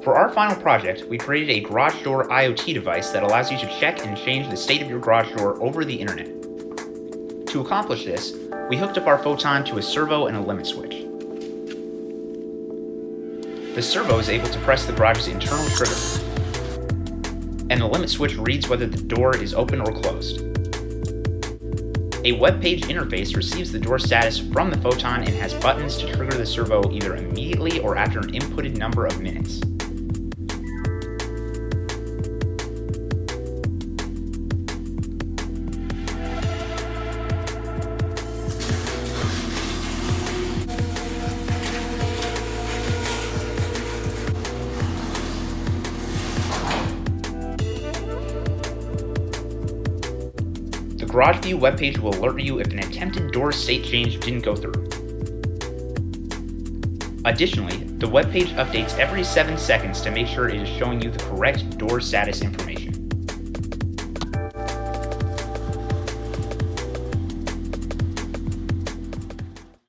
For our final project, we created a garage door IoT device that allows you to check and change the state of your garage door over the internet. To accomplish this, we hooked up our Photon to a servo and a limit switch. The servo is able to press the garage's internal trigger, and the limit switch reads whether the door is open or closed. A web page interface receives the door status from the Photon and has buttons to trigger the servo either immediately or after an inputted number of minutes. The GarageView webpage will alert you if an attempted door state change didn't go through. Additionally, the webpage updates every 7 seconds to make sure it is showing you the correct door status information.